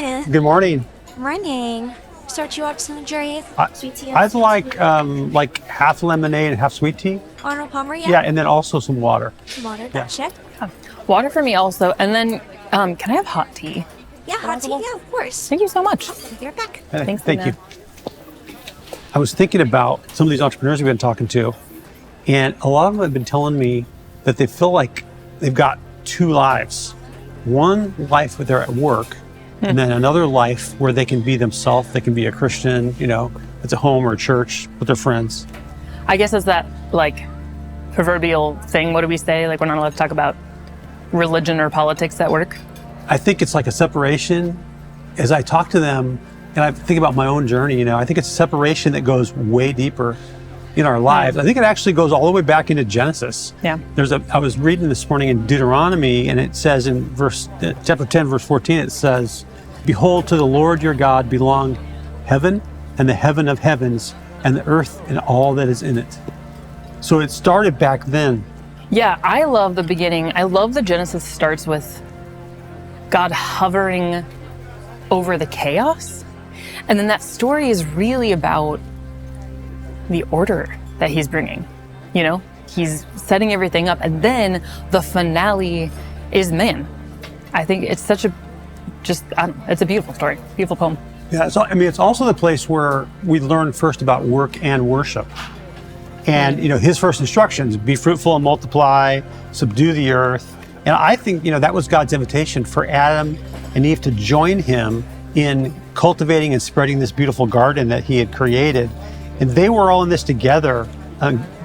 morning. Good morning. Morning. Start you out some Jerry. Sweet tea. I'd like half lemonade and half sweet tea. Arnold Palmer, yeah. Yeah, and then also some water. Water, gotcha. Water for me also. And then can I have hot tea? Yeah, hot tea, yeah, of course. Thank you so much. You're back. Thanks, Thank Dina. you. I was thinking about some of these entrepreneurs we've been talking to, and a lot of them have been telling me that they feel like they've got two lives. One life where they're at work, and then another life where they can be themselves. They can be a Christian, it's a home or a church with their friends. I guess it's that like proverbial thing. What do we say? Like we're not allowed to talk about religion or politics at work. I think it's like a separation. As I talk to them and I think about my own journey, I think it's a separation that goes way deeper in our lives. I think it actually goes all the way back into Genesis. Yeah. I was reading this morning in Deuteronomy, and it says in chapter 10, verse 14, it says, "Behold, to the Lord your God belong heaven and the heaven of heavens and the earth and all that is in it." So it started back then. Yeah, I love the beginning. I love that Genesis starts with God hovering over the chaos. And then that story is really about the order that he's bringing. He's setting everything up. And then the finale is man. I think it's such it's a beautiful story, beautiful poem. Yeah, it's also the place where we learn first about work and worship. And, his first instructions, be fruitful and multiply, subdue the earth. And I think, that was God's invitation for Adam and Eve to join him in cultivating and spreading this beautiful garden that he had created. And they were all in this together,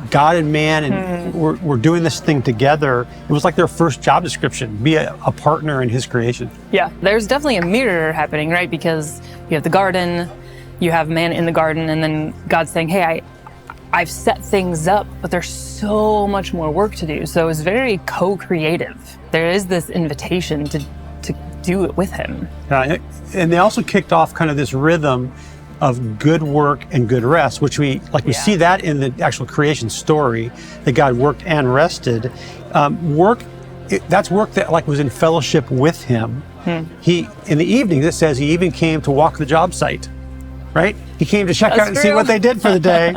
God and man, and we're doing this thing together. It was like their first job description, be a partner in his creation. Yeah, there's definitely a mirror happening, right? Because you have the garden, you have man in the garden, and then God's saying, hey, I've set things up, but there's so much more work to do. So it's very co-creative. There is this invitation to do it with him. And they also kicked off kind of this rhythm of good work and good rest, which we see that in the actual creation story, that God worked and rested. That's work that was in fellowship with him. He, in the evenings, it says he even came to walk the job site, right? He came to check out and see what they did for the day.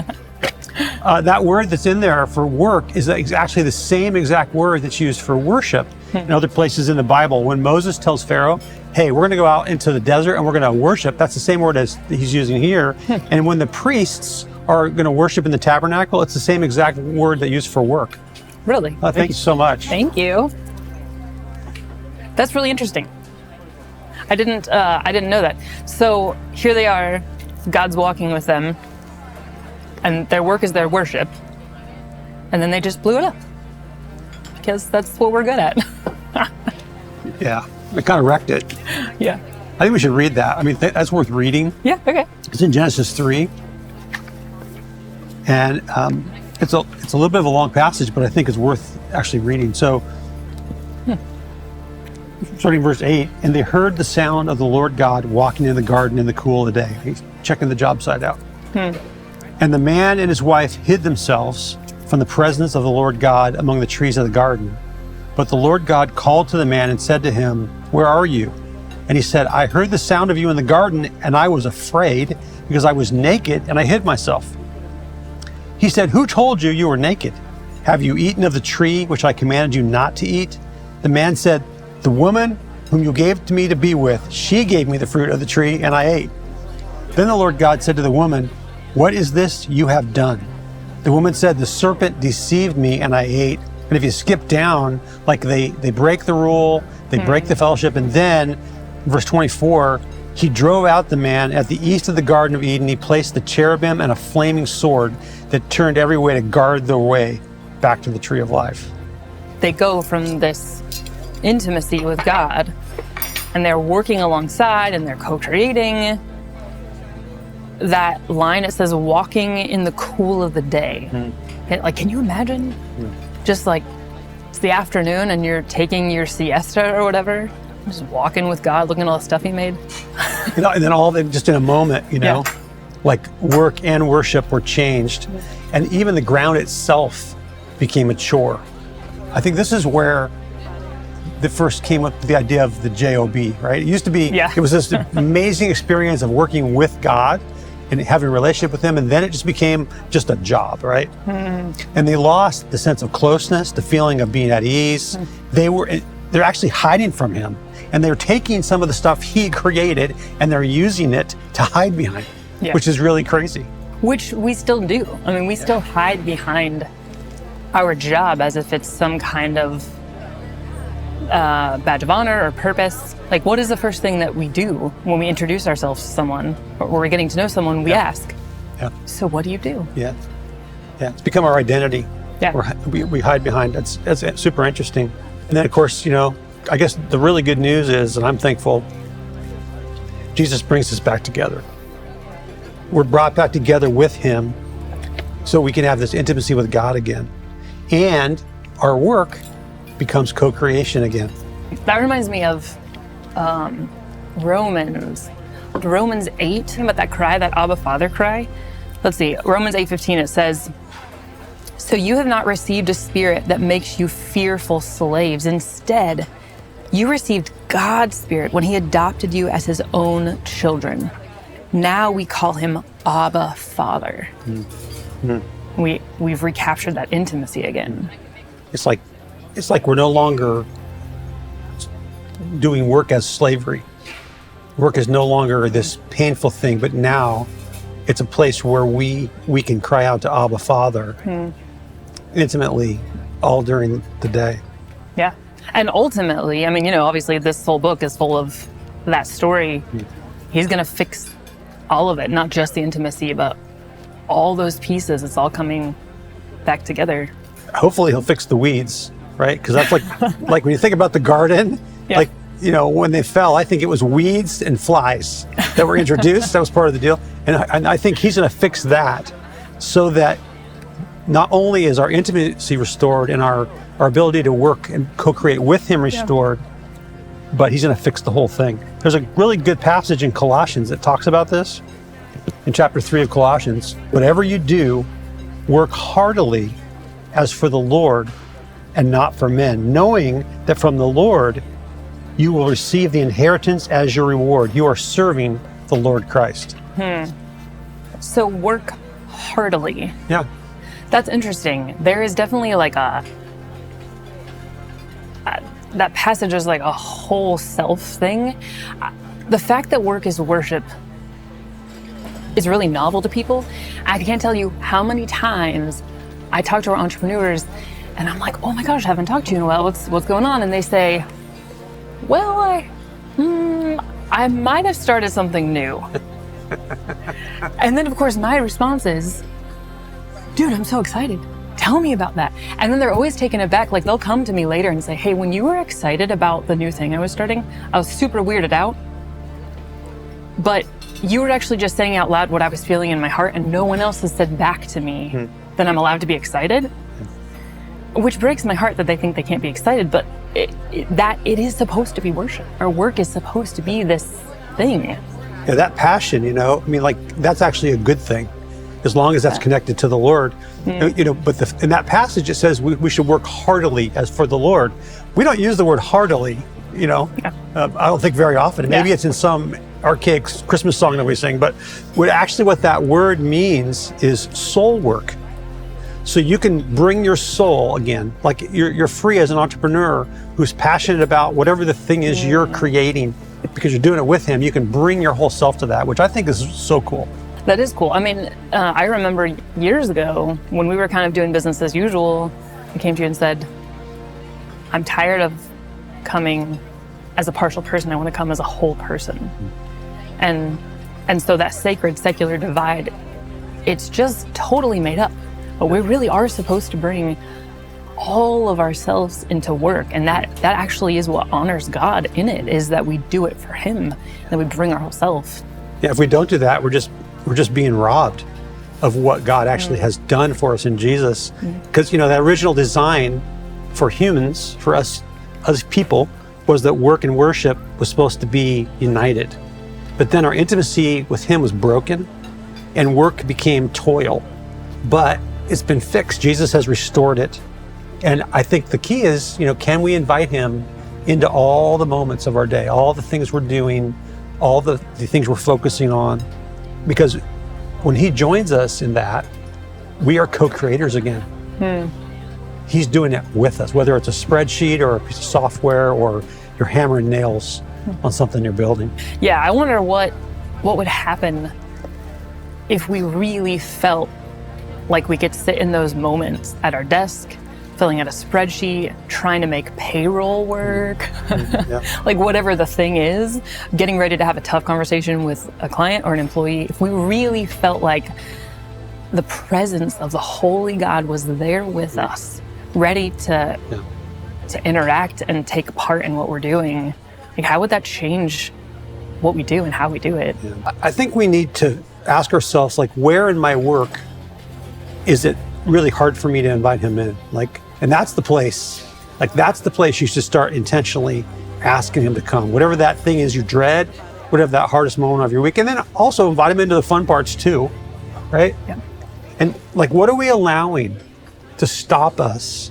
That word that's in there for work is actually the same exact word that's used for worship in other places in the Bible. When Moses tells Pharaoh, hey, we're going to go out into the desert and we're going to worship, that's the same word as he's using here. And when the priests are going to worship in the tabernacle, it's the same exact word that used for work. Really? Thank you so much. Thank you. That's really interesting. I didn't know that. So here they are, God's walking with them, and their work is their worship, and then they just blew it up because that's what we're good at. Yeah, it kind of wrecked it. Yeah. I think we should read that. I mean, that's worth reading. Yeah, okay. It's in Genesis 3. And it's a little bit of a long passage, but I think it's worth actually reading. So, starting verse 8, and they heard the sound of the Lord God walking in the garden in the cool of the day. He's checking the job site out. And the man and his wife hid themselves from the presence of the Lord God among the trees of the garden. But the Lord God called to the man and said to him, where are you? And he said, I heard the sound of you in the garden, and I was afraid because I was naked and I hid myself. He said, who told you you were naked? Have you eaten of the tree which I commanded you not to eat? The man said, the woman whom you gave to me to be with, she gave me the fruit of the tree and I ate. Then the Lord God said to the woman, what is this you have done? The woman said, the serpent deceived me and I ate. And if you skip down, they break the rule, they break the fellowship, and then, verse 24, he drove out the man at the east of the Garden of Eden. He placed the cherubim and a flaming sword that turned every way to guard the way back to the tree of life. They go from this intimacy with God, and they're working alongside, and they're co-creating. That line, it says, walking in the cool of the day. Can you imagine? Just it's the afternoon and you're taking your siesta or whatever, just walking with God, looking at all the stuff he made. And then all of it just in a moment, work and worship were changed. And even the ground itself became a chore. I think this is where that first came up with the idea of the JOB, right? It used to be, Yeah. It was this amazing experience of working with God and having a relationship with him, and then it just became just a job, right? And they lost the sense of closeness, the feeling of being at ease. They're actually hiding from him, and they're taking some of the stuff he created and they're using it to hide behind, which is really crazy. Which we still do. I mean, we still hide behind our job as if it's some kind of badge of honor or purpose. Like, what is the first thing that we do when we introduce ourselves to someone or we're getting to know someone? We ask, so what do you do? Yeah, it's become our identity. Yeah. We hide behind. That's super interesting. And then, of course, I guess the really good news is, and I'm thankful, Jesus brings us back together. We're brought back together with him so we can have this intimacy with God again. And our work becomes co-creation again. That reminds me of Romans 8, about that cry, that Abba Father cry. Let's see, Romans 8:15, it says, so you have not received a spirit that makes you fearful slaves. Instead, you received God's Spirit when he adopted you as his own children. Now we call him Abba Father. We've recaptured that intimacy again. It's like we're no longer doing work as slavery. Work is no longer this painful thing, but now it's a place where we can cry out to Abba Father intimately all during the day. Yeah. And ultimately, I mean, obviously this whole book is full of that story. He's going to fix all of it, not just the intimacy, but all those pieces. It's all coming back together. Hopefully he'll fix the weeds, right? Because that's like when you think about the garden, when they fell, I think it was weeds and flies that were introduced. That was part of the deal. And I think he's going to fix that so that not only is our intimacy restored and our ability to work and co-create with him restored, but he's going to fix the whole thing. There's a really good passage in Colossians that talks about this. In chapter 3 of Colossians, whatever you do, work heartily as for the Lord and not for men, knowing that from the Lord you will receive the inheritance as your reward. You are serving the Lord Christ. So work heartily. Yeah. That's interesting. There is definitely like that passage is like a whole self thing. The fact that work is worship is really novel to people. I can't tell you how many times I talk to our entrepreneurs and I'm like, oh my gosh, I haven't talked to you in a while. What's going on? And they say, well, I might have started something new. And then of course my response is, dude, I'm so excited. Tell me about that. And then they're always taken aback. Like they'll come to me later and say, hey, when you were excited about the new thing I was starting, I was super weirded out. But you were actually just saying out loud what I was feeling in my heart, and no one else has said back to me that I'm allowed to be excited. Which breaks my heart that they think they can't be excited, but it is supposed to be worship. Our work is supposed to be this thing. Yeah, that passion, that's actually a good thing, as long as that's connected to the Lord. But in that passage it says we should work heartily as for the Lord. We don't use the word heartily, I don't think very often. Maybe it's in some archaic Christmas song that we sing, but what that word means is soul work. So you can bring your soul again, like you're free as an entrepreneur who's passionate about whatever the thing is you're creating, because you're doing it with him. You can bring your whole self to that, which I think is so cool. That is cool. I mean, I remember years ago when we were kind of doing business as usual, I came to you and said, I'm tired of coming as a partial person. I want to come as a whole person. And so that sacred secular divide, it's just totally made up. But we really are supposed to bring all of ourselves into work. And that actually is what honors God in it, is that we do it for him, that we bring our whole self. Yeah, if we don't do that, we're just being robbed of what God actually has done for us in Jesus. Because, the original design for humans, for us as people, was that work and worship was supposed to be united. But then our intimacy with him was broken and work became toil. But it's been fixed. Jesus has restored it. And I think the key is, can we invite him into all the moments of our day, all the things we're doing, all the things we're focusing on. Because when he joins us in that, we are co-creators again. He's doing it with us, whether it's a spreadsheet or a piece of software or you're hammering nails on something you're building. Yeah, I wonder what would happen if we really felt like we could sit in those moments at our desk, filling out a spreadsheet, trying to make payroll work, like whatever the thing is, getting ready to have a tough conversation with a client or an employee. If we really felt like the presence of the Holy God was there with us, ready to interact and take part in what we're doing, like how would that change what we do and how we do it? I think we need to ask ourselves, like, where in my work is it really hard for me to invite him in? And that's the place. That's the place you should start intentionally asking him to come. Whatever that thing is you dread, whatever that hardest moment of your week, and then also invite him into the fun parts too, right? Yeah. And what are we allowing to stop us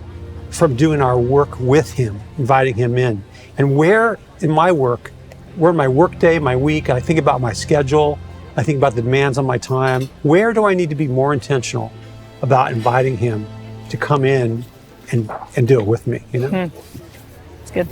from doing our work with him, inviting him in? And where in my work, where my work day, my week, I think about my schedule, I think about the demands on my time, where do I need to be more intentional about inviting him to come in and do it with me, It's good.